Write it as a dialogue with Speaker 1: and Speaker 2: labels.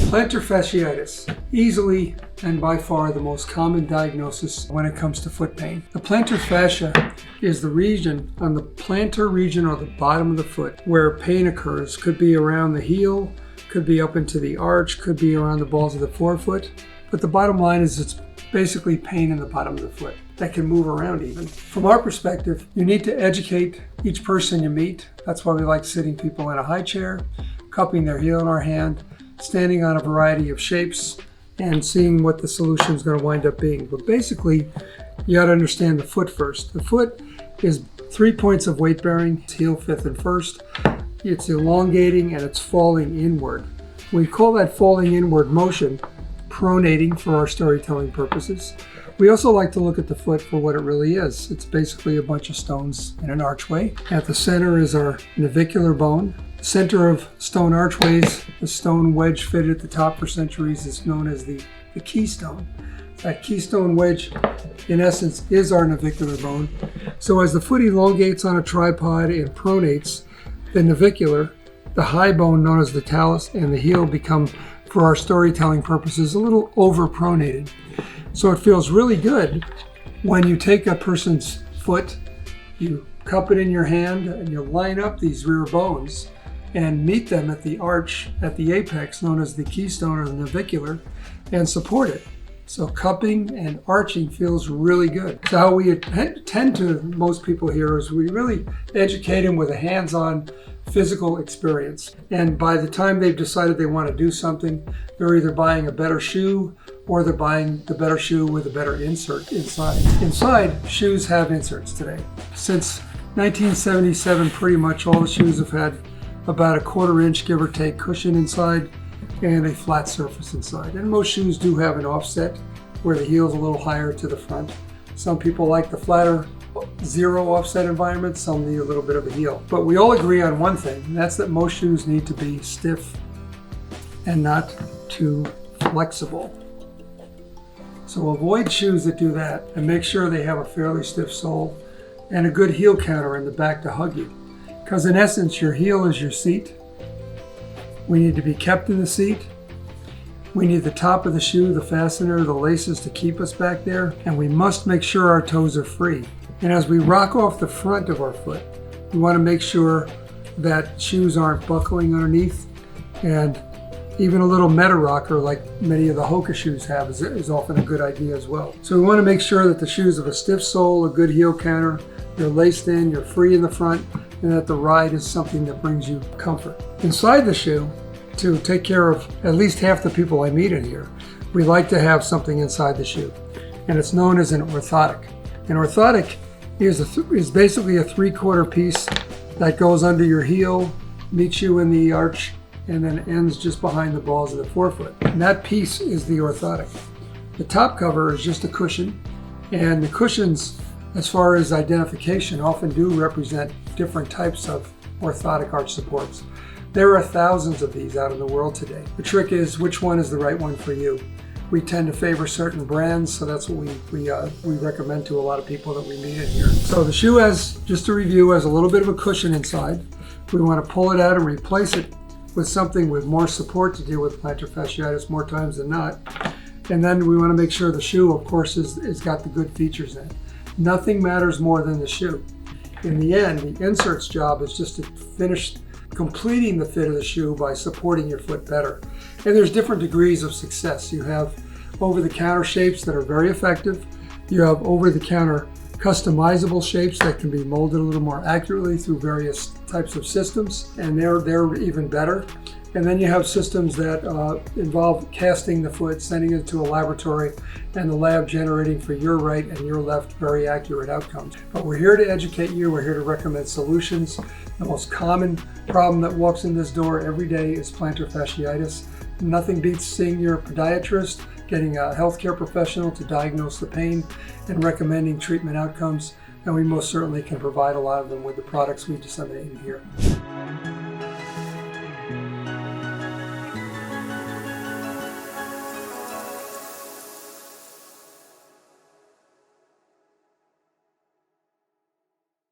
Speaker 1: Plantar fasciitis, easily and by far the most common diagnosis when it comes to foot pain. The plantar fascia is the region on the plantar region or the bottom of the foot where pain occurs. Could be around the heel, could be up into the arch, could be around the balls of the forefoot. But the bottom line is it's basically pain in the bottom of the foot that can move around even. From our perspective, you need to educate each person you meet. That's why we like sitting people in a high chair, cupping their heel in our hand, standing on a variety of shapes, and seeing what the solution is going to wind up being. But basically, you got to understand the foot first. The foot is 3 points of weight bearing. It's heel, fifth, and first. It's elongating and it's falling inward. We call that falling inward motion pronating for our storytelling purposes. We also like to look at the foot for what it really is. It's basically a bunch of stones in an archway. At the center is our navicular bone. Center of stone archways, the stone wedge fitted at the top for centuries is known as the keystone. That keystone wedge, in essence, is our navicular bone. So as the foot elongates on a tripod and pronates, the navicular, the high bone known as the talus, and the heel become, for our storytelling purposes, a little over-pronated. So it feels really good when you take a person's foot, you cup it in your hand, and you line up these rear bones and meet them at the arch, at the apex, known as the keystone or the navicular, and support it. So cupping and arching feels really good. So how we tend to, most people here, is we really educate them with a hands-on physical experience. And by the time they've decided they want to do something, they're either buying a better shoe or they're buying the better shoe with a better insert inside. Inside, shoes have inserts today. Since 1977, pretty much all the shoes have had about a 1/4 inch, give or take, cushion inside and a flat surface inside. And most shoes do have an offset where the heel's a little higher to the front. Some people like the flatter zero offset environment, some need a little bit of a heel. But we all agree on one thing, and that's that most shoes need to be stiff and not too flexible. So avoid shoes that do that and make sure they have a fairly stiff sole and a good heel counter in the back to hug you. Because in essence, your heel is your seat. We need to be kept in the seat. We need the top of the shoe, the fastener, the laces to keep us back there. And we must make sure our toes are free. And as we rock off the front of our foot, we want to make sure that shoes aren't buckling underneath. And even a little meta rocker, like many of the Hoka shoes have, is often a good idea as well. So we want to make sure that the shoes have a stiff sole, a good heel counter, you're laced in, you're free in the front, and that the ride is something that brings you comfort. Inside the shoe, to take care of at least half the people I meet in here, we like to have something inside the shoe, and it's known as an orthotic. An orthotic is basically a 3/4 piece that goes under your heel, meets you in the arch, and then ends just behind the balls of the forefoot. And that piece is the orthotic. The top cover is just a cushion, and the cushions, as far as identification, often do represent different types of orthotic arch supports. There are thousands of these out in the world today. The trick is which one is the right one for you. We tend to favor certain brands, so that's what we recommend to a lot of people that we meet in here. So the shoe has, just to review, has a little bit of a cushion inside. We want to pull it out and replace it with something with more support to deal with plantar fasciitis more times than not. And then we want to make sure the shoe, of course, is got the good features in it. Nothing matters more than the shoe. In the end, the insert's job is just to finish completing the fit of the shoe by supporting your foot better. And there's different degrees of success. You have over-the-counter shapes that are very effective. You have over-the-counter customizable shapes that can be molded a little more accurately through various types of systems, and they're even better. And then you have systems that involve casting the foot, sending it to a laboratory, and the lab generating for your right and your left very accurate outcomes. But we're here to educate you. We're here to recommend solutions. The most common problem that walks in this door every day is plantar fasciitis. Nothing beats seeing your podiatrist, getting a healthcare professional to diagnose the pain, and recommending treatment outcomes. And we most certainly can provide a lot of them with the products we disseminate in here.